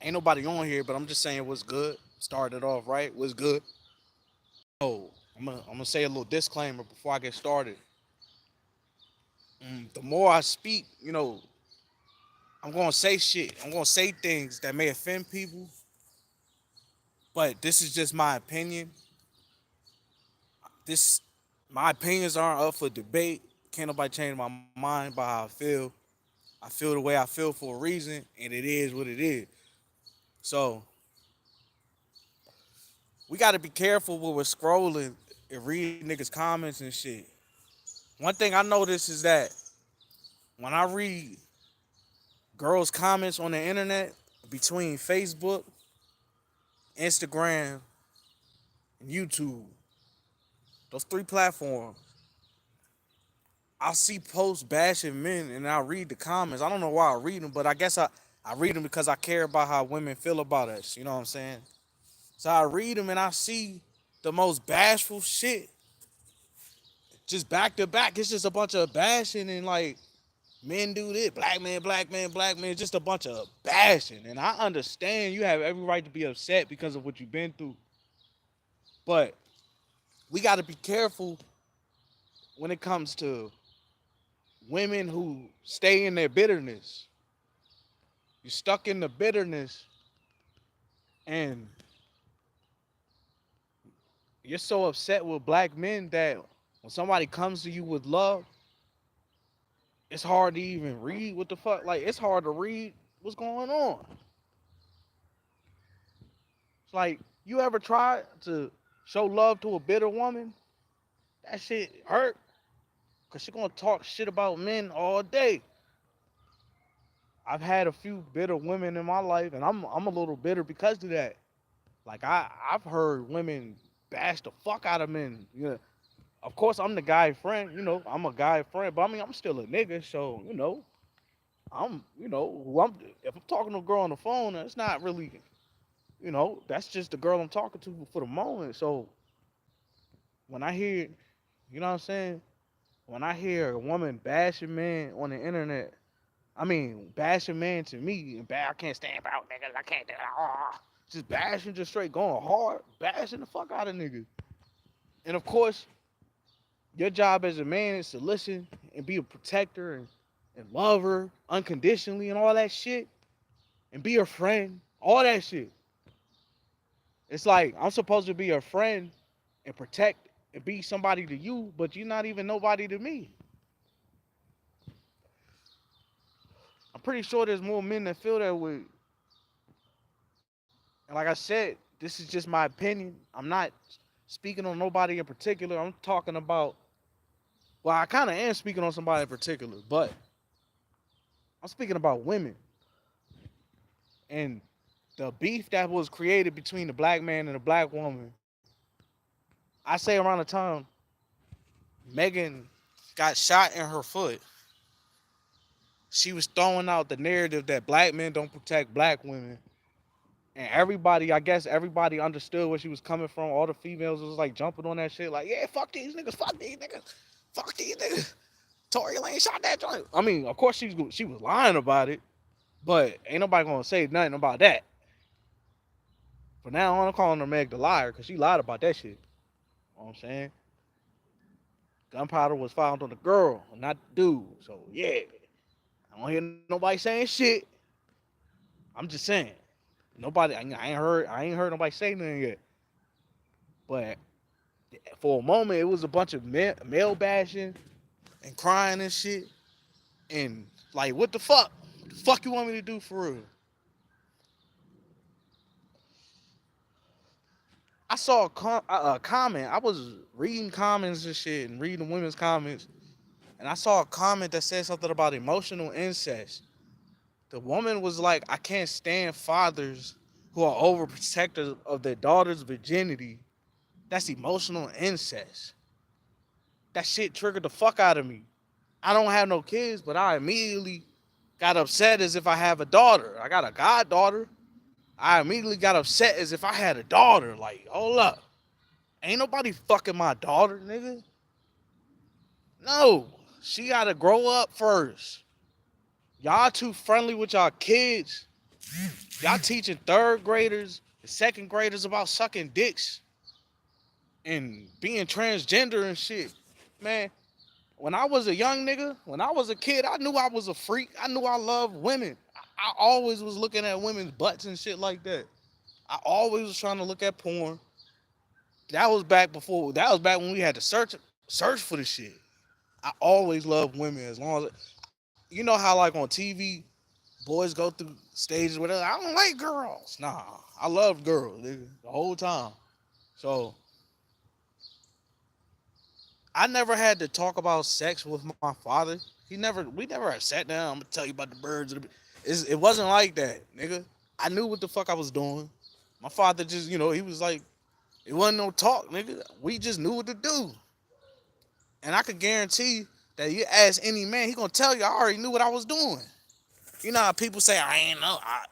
Ain't nobody on here, but I'm just saying what's good. Started off right. What's good? Oh, I'm gonna say a little disclaimer before I get started. The more I speak, I'm gonna say shit. I'm gonna say things that may offend people, but this is just my opinion. This My opinions aren't up for debate. Can't nobody change my mind by how I feel. I feel the way I feel for a reason, and it is what it is. So we gotta be careful when we're scrolling and reading niggas' comments and shit. One thing I notice is that when I read girls' comments on the internet between Facebook, Instagram, and YouTube, those three platforms, I'll see posts bashing men and I'll read the comments. I don't know why I read them, but I read them because I care about how women feel about us. You know what I'm saying? So I read them and I see the most bashful shit just back to back. It's just a bunch of bashing and like men do this, black man, black man, black man, just a bunch of bashing. And I understand you have every right to be upset because of what you've been through. But we got to be careful when it comes to women who stay in their bitterness. You're stuck in the bitterness and you're so upset with black men that when somebody comes to you with love, it's hard to even read what the fuck. Like, it's hard to read what's going on. It's like, you ever tried to show love to a bitter woman? That shit hurt. Cause she gonna talk shit about men all day. I've had a few bitter women in my life, and I'm a little bitter because of that. Like I've heard women bash the fuck out of men. Of course I'm the guy friend. I'm a guy friend, but I mean I'm still a nigga. So who I'm. If I'm talking to a girl on the phone, it's not really. That's just the girl I'm talking to for the moment. So when I hear, you know what I'm saying? When I hear a woman bashing men on the internet, I mean, bashing man to me, and I can't stand about niggas. I can't do that. Just bashing, just straight going hard, bashing the fuck out of niggas. And of course, your job as a man is to listen and be a protector and love her unconditionally and all that shit, and be a friend, all that shit. It's like I'm supposed to be a friend and protect and be somebody to you, but you're not even nobody to me. I'm pretty sure there's more men that feel that way. And like I said, this is just my opinion. I'm not speaking on nobody in particular. I'm talking about, well, I kind of am speaking on somebody in particular, but I'm speaking about women and the beef that was created between the black man and the black woman. I say around the time Megan got shot in her foot, she was throwing out the narrative that black men don't protect black women. And everybody, I guess everybody understood where she was coming from. All the females was like jumping on that shit, like, yeah, fuck these niggas, fuck these niggas. Tory Lane shot that joint. I mean, of course she was lying about it, but ain't nobody gonna say nothing about that. For now on, I'm calling her Meg the liar because she lied about that shit. You know what I'm saying? Gunpowder was found on the girl, not the dude. So yeah, I don't hear nobody saying shit. I'm just saying. Nobody, I ain't heard nobody say nothing yet. But for a moment, it was a bunch of male bashing and crying and shit. And like, what the fuck? What the fuck you want me to do for real? I saw a comment. I was reading comments and shit and reading women's comments, and I saw a comment that said something about emotional incest. The woman was like, "I can't stand fathers who are overprotective of their daughter's virginity. That's emotional incest." That shit triggered the fuck out of me. I don't have no kids, but I immediately got upset as if I have a daughter. I got a goddaughter. I immediately got upset as if I had a daughter. Like, hold up. Ain't nobody fucking my daughter, nigga. No. She gotta grow up first. Y'all too friendly with y'all kids. Y'all teaching third graders and second graders about sucking dicks and being transgender and shit. Man, when I was a young nigga, when I was a kid, I knew I was a freak. I knew I loved women. I always was looking at women's butts and shit like that. I always was trying to look at porn. That was back before. That was back when we had to search for the shit. I always loved women as long as you know how like on TV boys go through stages where they're like, I don't like girls. Nah, I loved girls nigga, the whole time. So I never had to talk about sex with my father. We never had sat down. I'm gonna tell you about the birds. It wasn't like that, nigga. I knew what the fuck I was doing. My father just, he was like, it wasn't no talk, nigga. We just knew what to do. And I could guarantee that you ask any man, he gonna tell you I already knew what I was doing. You know how people say I ain't know. I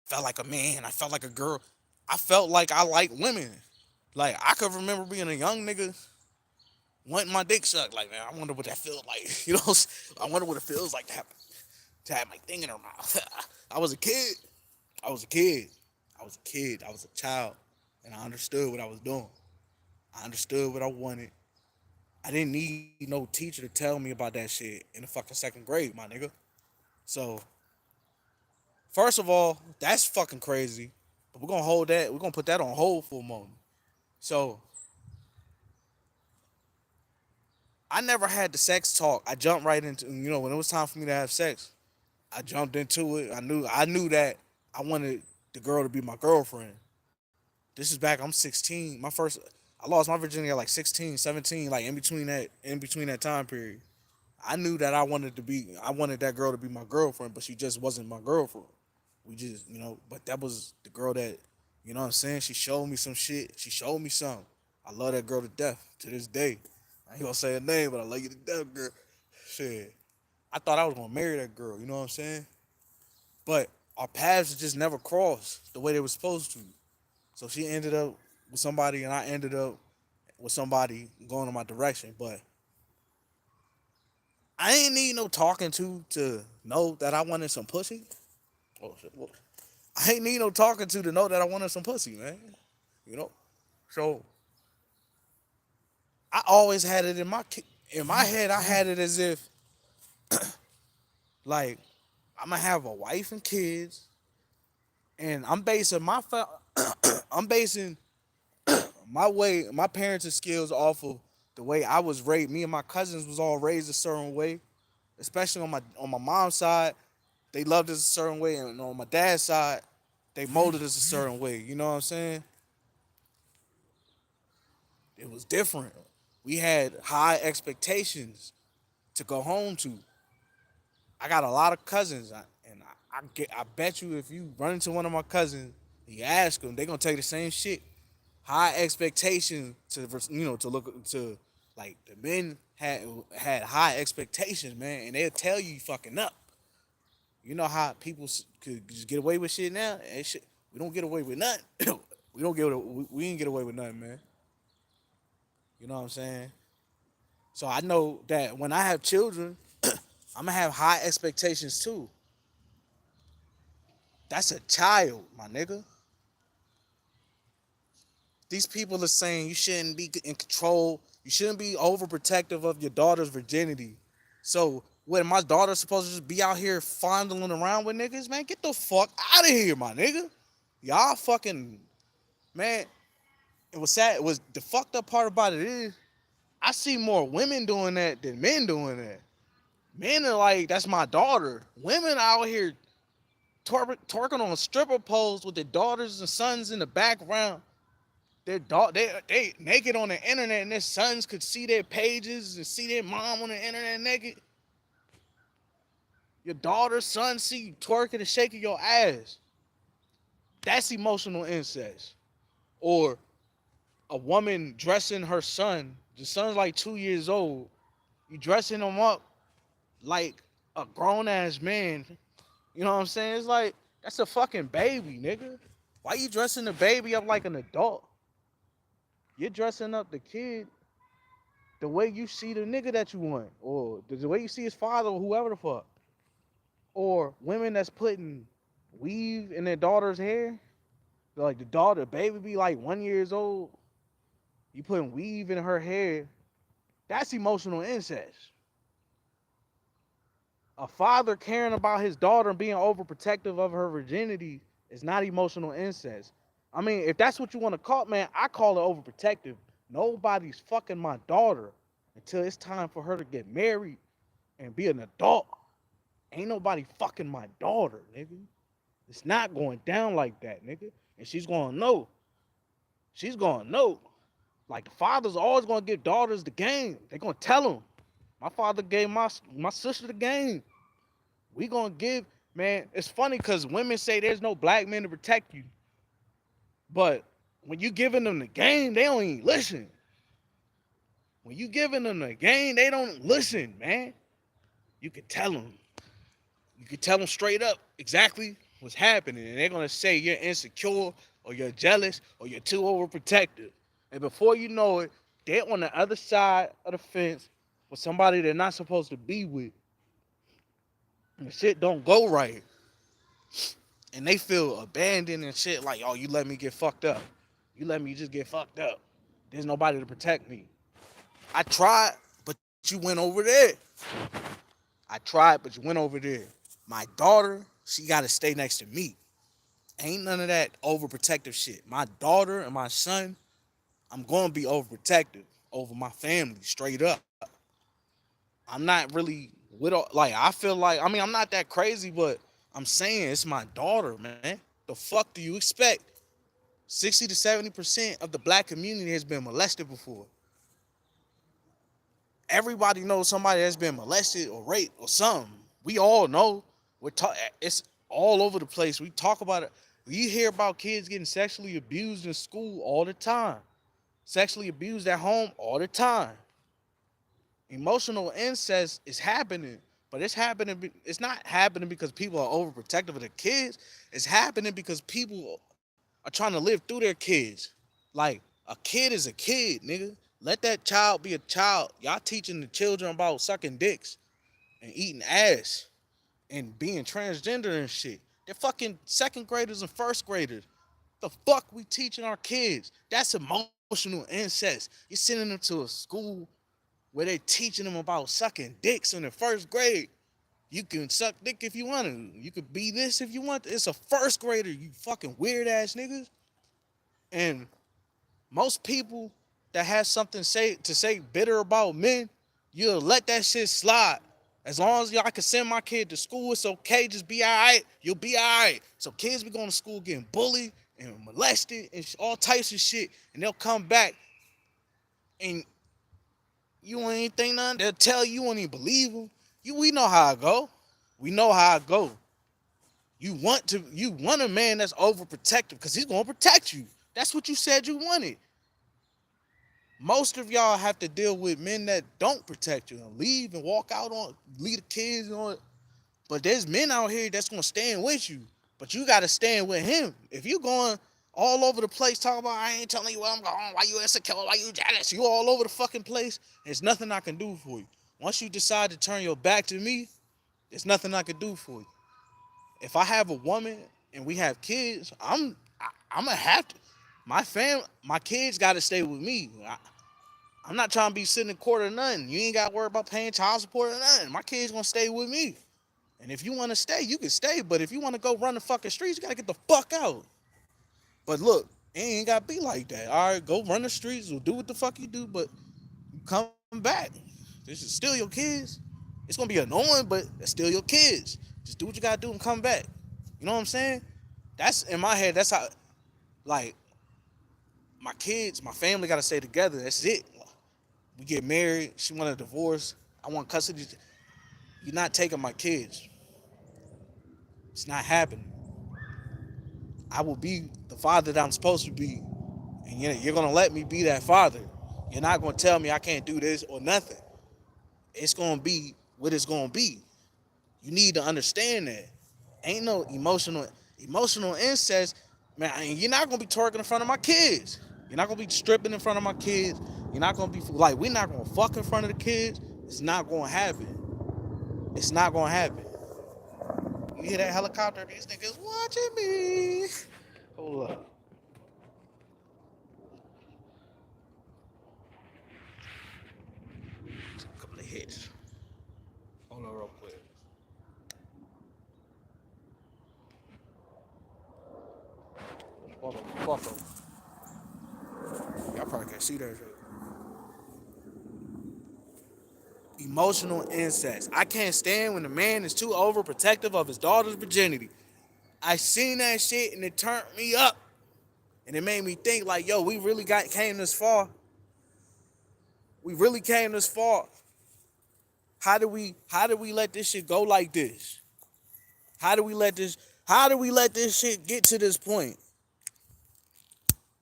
felt like a man. I felt like a girl. I felt like I liked women. Like I could remember being a young nigga wanting my dick sucked. Like man, I wonder what that feels like. I wonder what it feels like to have my thing in her mouth. I was a kid. I was a kid. I was a kid. I was a child, and I understood what I was doing. I understood what I wanted. I didn't need no teacher to tell me about that shit in the fucking second grade, my nigga. So, first of all, that's fucking crazy. But we're gonna hold that. We're gonna put that on hold for a moment. So, I never had the sex talk. I jumped right into when it was time for me to have sex. I jumped into it. I knew that I wanted the girl to be my girlfriend. This is back. I'm 16. I lost my virginity at like 16, 17, like in between that time period. I knew that I wanted that girl to be my girlfriend, but she just wasn't my girlfriend. We just, but that was the girl that, you know what I'm saying? She showed me some shit. She showed me something. I love that girl to death to this day. I ain't gonna say her name, but I love you to death, girl. Shit. I thought I was gonna marry that girl, you know what I'm saying? But our paths just never crossed the way they were supposed to. So she ended up with somebody, and I ended up with somebody going in my direction. But I ain't need no talking to know that I wanted some pussy. Oh shit! I ain't need no talking to know that I wanted some pussy, man. You know. So I always had it in my head. I had it as if like I'm gonna have a wife and kids, and I'm basing my parents' skills off of the way I was raised. Me and my cousins was all raised a certain way, especially on my mom's side. They loved us a certain way, and on my dad's side, they molded us a certain way. You know what I'm saying? It was different. We had high expectations to go home to. I got a lot of cousins, I bet you if you run into one of my cousins, you ask them, they gonna tell you the same shit. High expectations to look to like the men had high expectations, man, and they'll tell you fucking up. You know how people could just get away with shit now? And shit, we don't get away with nothing. we don't get we ain't get away with nothing, man. You know what I'm saying? So I know that when I have children, I'm gonna have high expectations too. That's a child, my nigga. These people are saying you shouldn't be in control. You shouldn't be overprotective of your daughter's virginity. So when my daughter's supposed to just be out here fondling around with niggas, man, get the fuck out of here, my nigga. Y'all fucking man. It was sad. It was the fucked up part about it is I see more women doing that than men doing that. Men are like, that's my daughter. Women out here twerking on stripper poles with their daughters and sons in the background. They naked on the internet, and their sons could see their pages and see their mom on the internet naked. Your daughter's son see you twerking and shaking your ass. That's emotional incest. Or a woman dressing her son. The son's like 2 years old. You dressing him up like a grown ass man. You know what I'm saying? It's like that's a fucking baby, nigga. Why you dressing the baby up like an adult? You're dressing up the kid the way you see the nigga that you want, or the way you see his father, or whoever the fuck, or women that's putting weave in their daughter's hair. Like the daughter, baby be like 1 year old. You putting weave in her hair. That's emotional incest. A father caring about his daughter and being overprotective of her virginity is not emotional incest. I mean, if that's what you want to call it, man, I call it overprotective. Nobody's fucking my daughter until it's time for her to get married and be an adult. Ain't nobody fucking my daughter, nigga. It's not going down like that, nigga. And she's gonna know. She's gonna know. Like the fathers always gonna give daughters the game. They gonna tell them. My father gave my sister the game. We gonna give, man. It's funny because women say there's no black men to protect you, but when you giving them the game, they don't even listen. When you giving them the game, they don't listen, man. You can tell them. You can tell them straight up exactly what's happening, and they're gonna say you're insecure or you're jealous or you're too overprotective. And before you know it, they're on the other side of the fence with somebody they're not supposed to be with. And shit don't go right. And they feel abandoned and shit like, oh, you let me get fucked up. You let me just get fucked up. There's nobody to protect me. I tried, but you went over there. I tried, but you went over there. My daughter, she got to stay next to me. Ain't none of that overprotective shit. My daughter and my son, I'm going to be overprotective over my family, straight up. I'm not really with, like, I feel like, I mean, I'm not that crazy, but I'm saying it's my daughter, man. The fuck do you expect? 60 to 70% of the black community has been molested before. Everybody knows somebody that's been molested or raped or something. We all know. It's all over the place. We talk about it. You hear about kids getting sexually abused in school all the time. Sexually abused at home all the time. Emotional incest is happening, but it's happening. It's not happening because people are overprotective of their kids. It's happening because people are trying to live through their kids. Like a kid is a kid, nigga. Let that child be a child. Y'all teaching the children about sucking dicks and eating ass and being transgender and shit. They're fucking second graders and first graders. The fuck we teaching our kids? That's emotional incest. You're sending them to a school where they're teaching them about sucking dicks in the first grade. You can suck dick if you want to. You could be this if you want to. It's a first grader, you fucking weird ass niggas. And most people that has something to say bitter about men, you'll let that shit slide. As long as y'all can send my kid to school, it's okay. Just be all right. You'll be all right. So kids be going to school getting bullied and molested and all types of shit, and they'll come back and you ain't think nothing. They'll tell you, you won't even believe them. We know how it go. We know how it go. You want a man that's overprotective because he's gonna protect you. That's what you said you wanted. Most of y'all have to deal with men that don't protect you and leave and walk out on, leave the kids on. But there's men out here that's gonna stand with you. But you gotta stand with him. If you going all over the place talking about I ain't telling you where I'm going, why you insecure, why you jealous, you all over the fucking place, there's nothing I can do for you. Once you decide to turn your back to me, there's nothing I can do for you. If I have a woman and we have kids, I'm gonna have to. My kids gotta stay with me. I'm not trying to be sitting in court or nothing. You ain't got to worry about paying child support or nothing. My kids gonna stay with me. And if you want to stay, you can stay. But if you want to go run the fucking streets, you gotta get the fuck out. But look, it ain't gotta be like that. All right, go run the streets or do what the fuck you do, but come back. This is still your kids. It's gonna be annoying, but it's still your kids. Just do what you gotta do and come back. You know what I'm saying? That's in my head. That's how, like, my kids, my family gotta stay together. That's it. We get married. She want a divorce. I want custody. You're not taking my kids. It's not happening. I will be the father that I'm supposed to be. And you're going to let me be that father. You're not going to tell me I can't do this or nothing. It's going to be what it's going to be. You need to understand that. Ain't no emotional incest. Man, you're not going to be twerking in front of my kids. You're not going to be stripping in front of my kids. You're not going to be, like, we're not going to fuck in front of the kids. It's not going to happen. It's not going to happen. You You hear that helicopter? These niggas watching me. Hold up. A couple of hits. Hold on real quick. Motherfucker. Y'all probably can't see that shit. Emotional incest. I can't stand when a man is too overprotective of his daughter's virginity. I seen that shit and it turned me up. And it made me think like, yo, we really came this far. We really came this far. How did we let this shit go like this? How do we let this shit get to this point?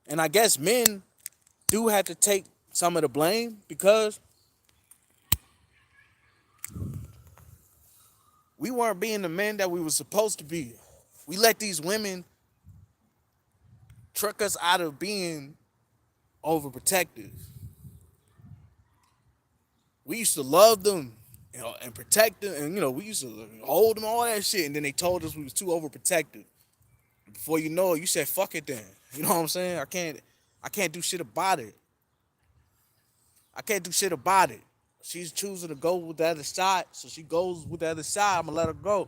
And I guess men do have to take some of the blame because we weren't being the men that we were supposed to be. We let these women trick us out of being overprotective. We used to love them, and protect them, and we used to hold them, all that shit, and then they told us we was too overprotective. Before you know it, you said fuck it then. You know what I'm saying? I can't do shit about it. I can't do shit about it. She's choosing to go with the other side, so she goes with the other side. I'm gonna let her go.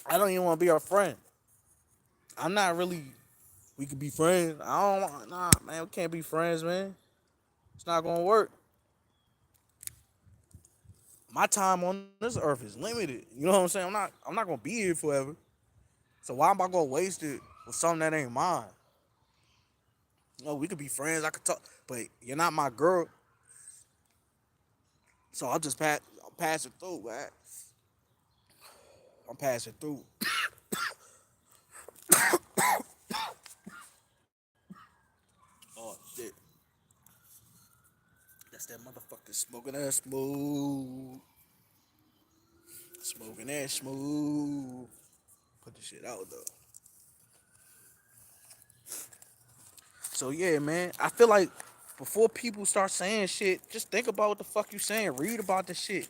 I don't even want to be her friend. I'm not really. We could be friends. I don't want. Nah, man, we can't be friends, man. It's not gonna work. My time on this earth is limited. You know what I'm saying? I'm not gonna be here forever. So why am I gonna waste it with something that ain't mine? We could be friends. I could talk, but you're not my girl. So I'm passing through, man. I'm passing through. Oh shit. That's that motherfucker smoking that smooth. Smoking that smooth. Put the shit out though. So yeah, man. I feel like before people start saying shit, just think about what the fuck you saying. Read about the shit.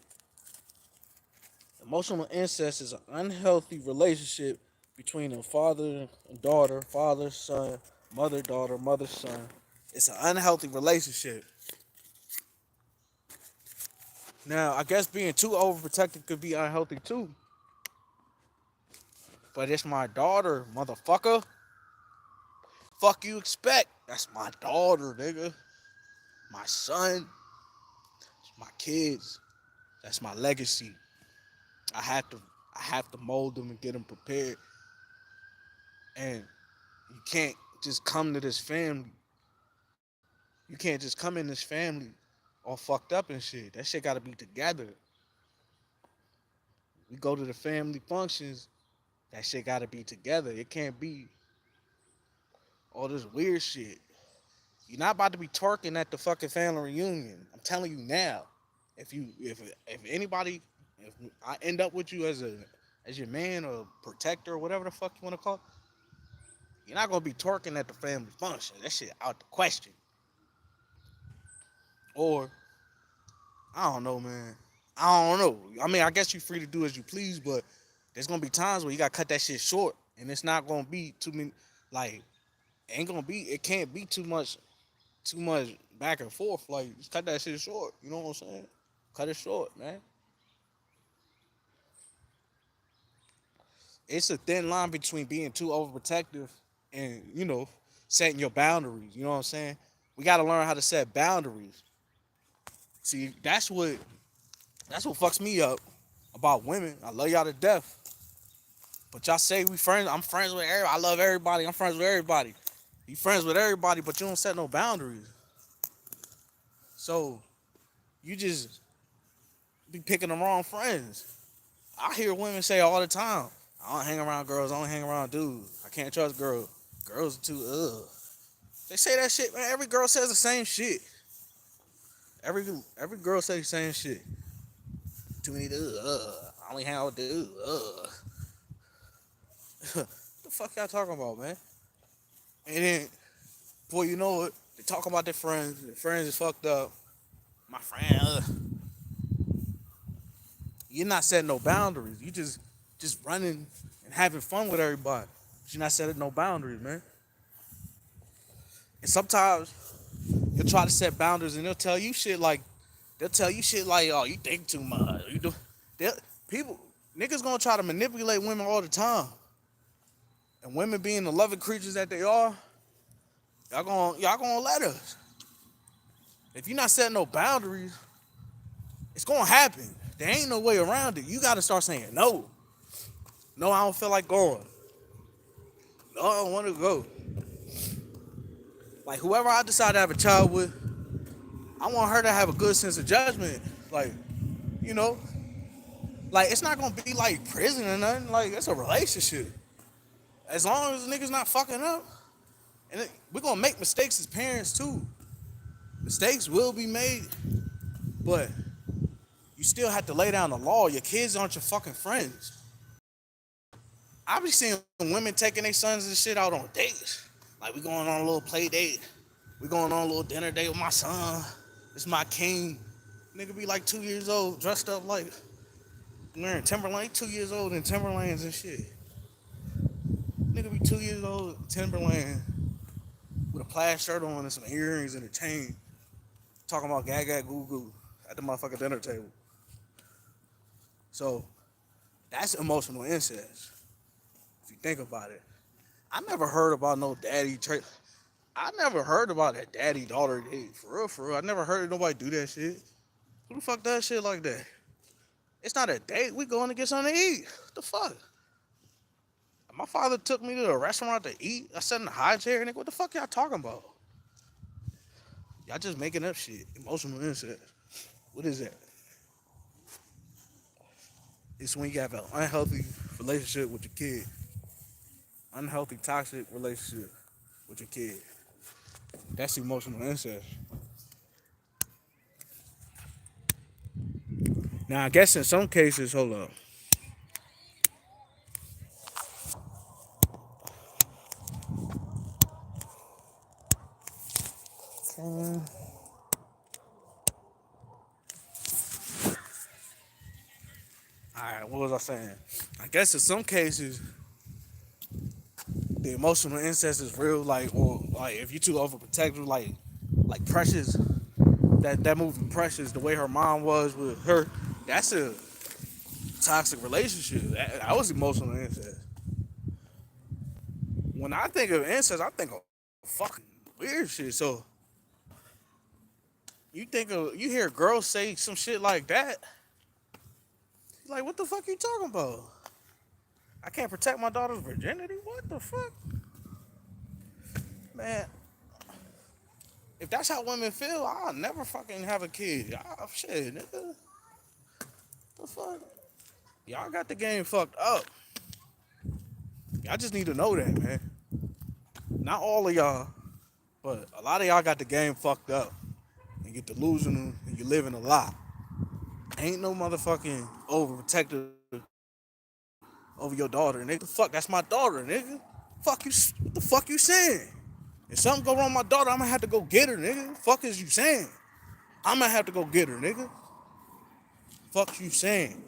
Emotional incest is an unhealthy relationship between a father and daughter, father, son, mother, daughter, mother, son. It's an unhealthy relationship. Now, I guess being too overprotective could be unhealthy too. But it's my daughter, motherfucker. Fuck you expect? That's my daughter, nigga. My son. My kids. That's my legacy. I have to I have to mold them and get them prepared. And you can't just come to this family. You can't just come in this family all fucked up and shit. That shit gotta be together. We go to the family functions, that shit gotta be together. It can't be all this weird shit. You're not about to be twerking at the fucking family reunion. I'm telling you now. If anybody, if I end up with you as your man or protector or whatever the fuck you want to call it, you're not gonna be twerking at the family function. That shit out the question. Or I don't know, man. I don't know. I mean, I guess you're free to do as you please, but there's gonna be times where you gotta cut that shit short, and it's not gonna be too many. Like, ain't gonna be. It can't be too much back and forth. Like, just cut that shit short. You know what I'm saying? Cut it short, man. It's a thin line between being too overprotective and setting your boundaries. You know what I'm saying? We gotta learn how to set boundaries. See, that's what fucks me up about women. I love y'all to death, but y'all say we friends. I'm friends with everybody. I love everybody. I'm friends with everybody. You friends with everybody, but you don't set no boundaries. So you just be picking the wrong friends. I hear women say all the time, I don't hang around girls, I don't hang around dudes. I can't trust girls. Girls are too They say that shit, man. Every girl says the same shit. Every girl says the same shit. Too many dudes, I only hang out with dudes, What the fuck y'all talking about, man? And then, before you know it, they talk about their friends. Their friends is fucked up. My friend, You're not setting no boundaries. You just just running and having fun with everybody. She not setting no boundaries, man. And sometimes you'll try to set boundaries and they'll tell you shit like, oh, you think too much. You do they'll- people niggas gonna try to manipulate women all the time. And women being the loving creatures that they are, y'all gonna let us. If you're not setting no boundaries, it's gonna happen. There ain't no way around it. You gotta start saying no. No, I don't feel like going. No, I don't wanna go. Like whoever I decide to have a child with, I want her to have a good sense of judgment. Like, you know, like it's not gonna be like prison or nothing. Like it's a relationship. As long as the niggas not fucking up, we're gonna make mistakes as parents too. Mistakes will be made, but you still have to lay down the law. Your kids aren't your fucking friends. I be seeing women taking their sons and shit out on dates. Like we going on a little play date. We going on a little dinner date with my son. It's my king. Nigga be like 2 years old, dressed up like wearing Timberland. 2 years old in Timberlands and shit. Nigga be 2 years old, Timberland, with a plaid shirt on and some earrings and a chain. Talking about gaga goo goo at the motherfucking dinner table. So that's emotional incest. If you think about it. I never heard about no daddy trait. I never heard about that daddy daughter date. For real, for real. I never heard nobody do that shit. Who the fuck does shit like that? It's not a date. We going to get something to eat. What the fuck? My father took me to a restaurant to eat. I sat in the high chair, nigga. What the fuck y'all talking about? Y'all just making up shit. Emotional incest. What is that? It's when you have an unhealthy relationship with your kid. Unhealthy, toxic relationship with your kid. That's emotional incest. Now, I guess in some cases, hold up. Alright, what was I saying? I guess in some cases, the emotional incest is real, like, or like if you too overprotective, like Precious, that movie Precious, the way her mom was with her, that's a toxic relationship. That was emotional incest. When I think of incest, I think of fucking weird shit. So you hear girls say some shit like that, you're like, what the fuck you talking about? I can't protect my daughter's virginity? What the fuck? Man, if that's how women feel, I'll never fucking have a kid. Shit, nigga. The fuck? Y'all got the game fucked up. Y'all just need to know that, man. Not all of y'all, but a lot of y'all got the game fucked up. And you're delusional and you're living a lie. Ain't no motherfucking overprotective over your daughter, nigga. The fuck, that's my daughter, nigga. Fuck you, what the fuck you saying? If something go wrong with my daughter, I'm gonna have to go get her, nigga. Fuck is you saying? I'm gonna have to go get her, nigga. Fuck you saying?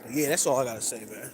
But yeah, that's all I gotta say, man.